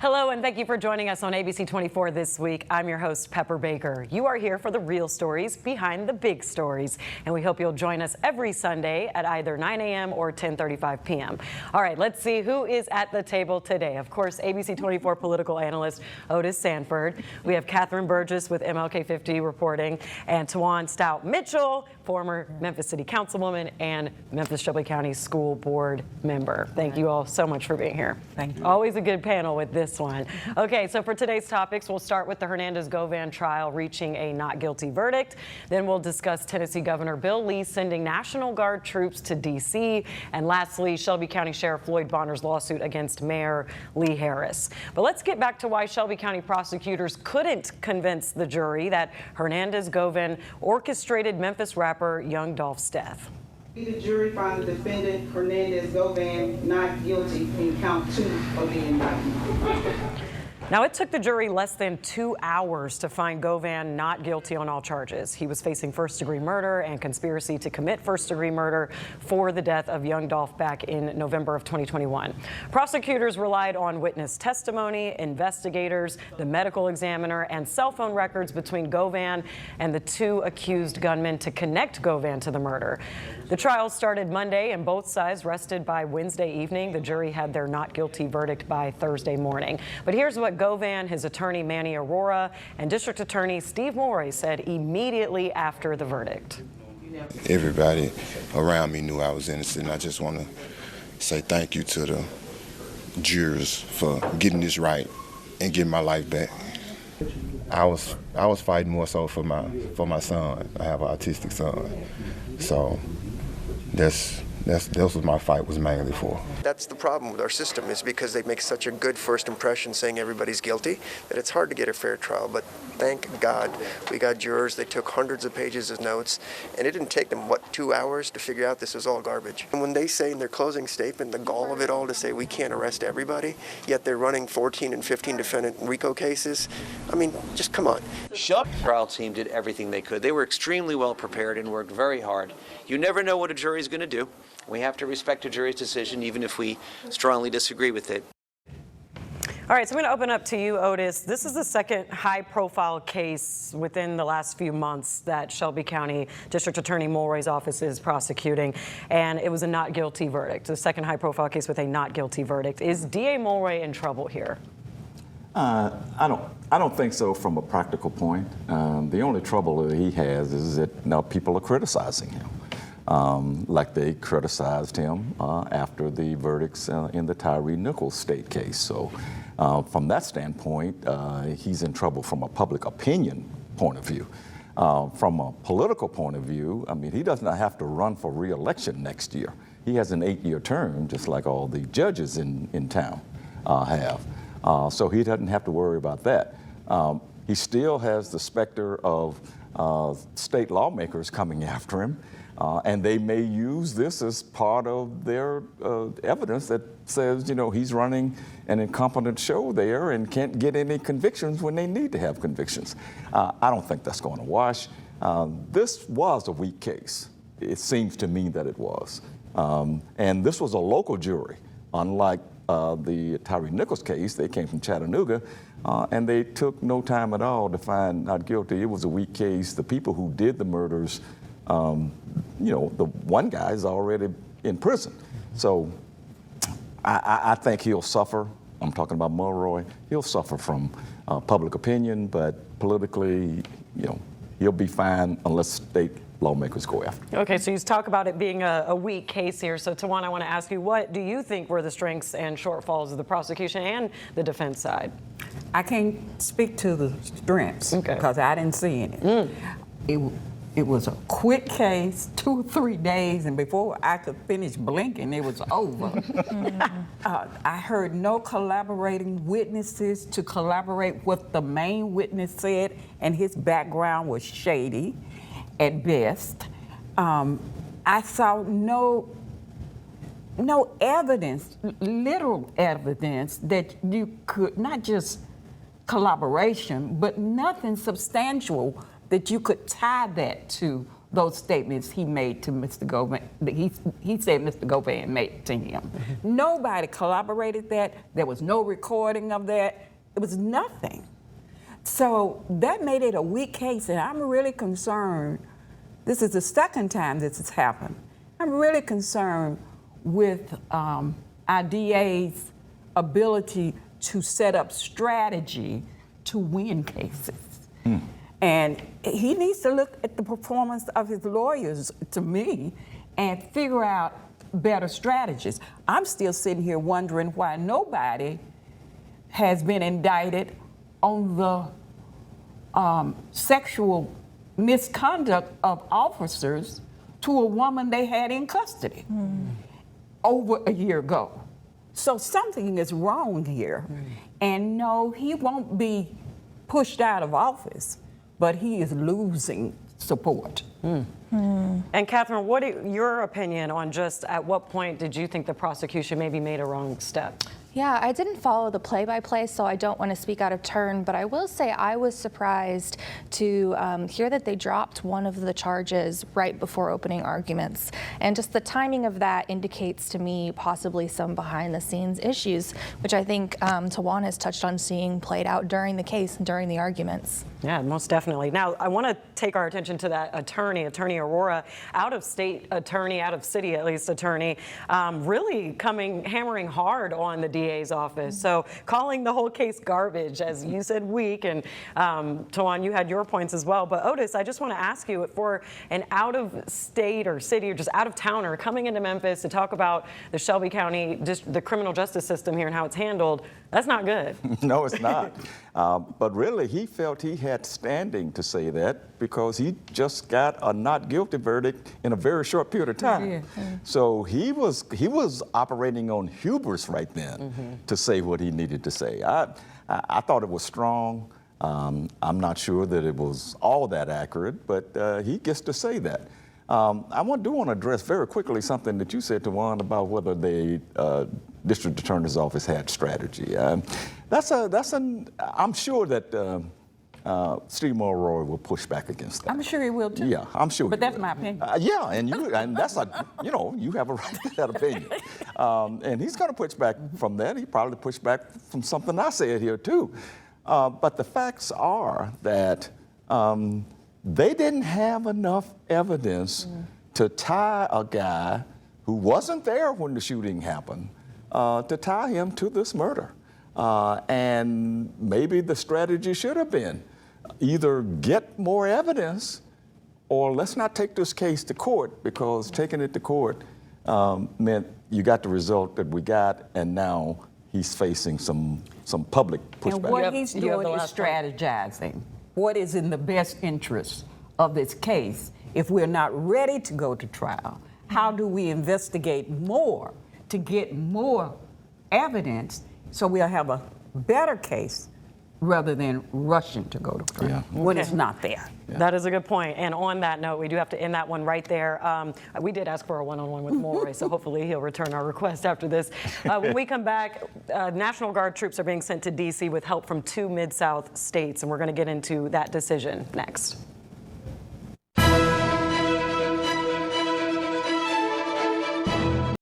Hello, and thank you for joining us on ABC24 This Week. I'm your host, Pepper Baker. You are here for the real stories behind the big stories, and we hope you'll join us every Sunday at either 9 a.m. or 10:35 p.m. All right, let's see who is at the table today. Of course, ABC24 political analyst Otis Sanford. We have Catherine Burgess with MLK50 reporting, and Tawan Stout Mitchell, former Memphis City Councilwoman and Memphis Shelby County School Board member. Thank you all so much for being here. Thank you. Always a good panel with this one. Okay, so for today's topics, we'll start with the Hernandez Govan trial reaching a not guilty verdict. Then we'll discuss Tennessee Governor Bill Lee sending National Guard troops to D.C. And lastly, Shelby County Sheriff Floyd Bonner's lawsuit against Mayor Lee Harris. But let's get back to why Shelby County prosecutors couldn't convince the jury that Hernandez Govan orchestrated Memphis rapper Young Dolph's death. The jury found the defendant, Hernandez Govan, not guilty in count 2 of the indictment. Now, it took the jury less than 2 hours to find Govan not guilty on all charges. He was facing first-degree murder and conspiracy to commit first-degree murder for the death of Young Dolph back in November of 2021. Prosecutors relied on witness testimony, investigators, the medical examiner, and cell phone records between Govan and the 2 accused gunmen to connect Govan to the murder. The trial started Monday, and both sides rested by Wednesday evening. The jury had their not guilty verdict by Thursday morning. But here's what Govan, his attorney Manny Aurora, and District Attorney Steve Morey said immediately after the verdict. Everybody around me knew I was innocent. I just want to say thank you to the jurors for getting this right and getting my life back. I was fighting more so for my son. I have an autistic son, so that's what my fight was mainly for. That's the problem with our system, is because they make such a good first impression saying everybody's guilty that it's hard to get a fair trial. But thank God we got jurors. They took hundreds of pages of notes, and it didn't take them, 2 hours to figure out this was all garbage. And when they say in their closing statement, the gall of it all to say we can't arrest everybody, yet they're running 14 and 15 defendant RICO cases, I mean, just come on. The trial team did everything they could. They were extremely well prepared and worked very hard. You never know what a jury is going to do. We have to respect a jury's decision, even if we strongly disagree with it. All right, so I'm going to open up to you, Otis. This is the second high-profile case within the last few months that Shelby County District Attorney Mulroy's office is prosecuting, and it was a not guilty verdict. The second high-profile case with a not guilty verdict. Is D.A. Mulroy in trouble here? I don't think so from a practical point. The only trouble that he has is that now people are criticizing him. Like they criticized him after the verdicts in the Tyree Nichols state case. So from that standpoint, he's in trouble from a public opinion point of view. From a political point of view, I mean, he does not have to run for re-election next year. He has an 8-year term, just like all the judges in town have. So he doesn't have to worry about that. He still has the specter of state lawmakers coming after him. And they may use this as part of their evidence that says, you know, he's running an incompetent show there and can't get any convictions when they need to have convictions. I don't think that's going to wash. This was a weak case. It seems to me that it was. And this was a local jury, unlike the Tyree Nichols case. They came from Chattanooga, and they took no time at all to find not guilty. It was a weak case. The people who did the murders, you know, the one guy is already in prison. So I think he'll suffer. I'm talking about Mulroy. He'll suffer from public opinion, but politically, you know, he'll be fine unless state lawmakers go after him. Okay, so you talk about it being a weak case here. So, Tawan, I want to ask you, what do you think were the strengths and shortfalls of the prosecution and the defense side? I can't speak to the strengths because I didn't see any. It was a quick case, 2 or 3 days, and before I could finish blinking, it was over. I heard no collaborating witnesses to collaborate what the main witness said, and his background was shady at best. I saw no evidence, literal evidence, that you could, not just collaboration, but nothing substantial that you could tie that to those statements he made to Mr. Govan. He said Mr. Govan made to him. Nobody corroborated that. There was no recording of that. It was nothing. So that made it a weak case, and I'm really concerned. This is the second time this has happened. I'm really concerned with our DA's ability to set up strategy to win cases. And he needs to look at the performance of his lawyers, to me, and figure out better strategies. I'm still sitting here wondering why nobody has been indicted on the sexual misconduct of officers to a woman they had in custody over a year ago. So something is wrong here. And no, he won't be pushed out of office, but he is losing support. And Catherine, what is your opinion on just at what point did you think the prosecution maybe made a wrong step? Yeah, I didn't follow the play-by-play, so I don't want to speak out of turn, but I will say I was surprised to hear that they dropped one of the charges right before opening arguments. And just the timing of that indicates to me possibly some behind-the-scenes issues, which I think Tawan has touched on seeing played out during the case and during the arguments. Yeah, most definitely. Now, I want to take our attention to that attorney Aurora, out-of-state attorney, out-of-city at least attorney, really hammering hard on the DA's office. So calling the whole case garbage, as you said, weak, and Tawan, you had your points as well. But Otis, I just want to ask you, for an out-of-state or city or just out-of-towner coming into Memphis to talk about the Shelby County, the criminal justice system here and how it's handled, that's not good. No, it's not. But really, he felt he had standing to say that because he just got a not guilty verdict in a very short period of time. So he was operating on hubris right then to say what he needed to say. I thought it was strong. I'm not sure that it was all that accurate, but he gets to say that. I do want to address very quickly something that you said, Tawan, about whether the district attorney's office had strategy. I'm sure that Steve Mulroy will push back against that. I'm sure he will too. Yeah, I'm sure. But that's my opinion. Yeah, and that's you have a right to that opinion. And he's going to push back from that. He probably push back from something I said here too. But the facts are that they didn't have enough evidence to tie a guy who wasn't there when the shooting happened, to tie him to this murder. And maybe the strategy should have been either get more evidence or let's not take this case to court, because taking it to court meant you got the result that we got, and now he's facing some public pushback. And what he's doing is strategizing. What is in the best interest of this case if we're not ready to go to trial? How do we investigate more to get more evidence so we'll have a better case rather than rushing to go to trial when it's not there? That is a good point. And on that note, we do have to end that one right there. We did ask for a one-on-one with Mulroy, so hopefully he'll return our request after this. When we come back, National Guard troops are being sent to D.C. with help from 2 Mid-South states, and we're going to get into that decision next.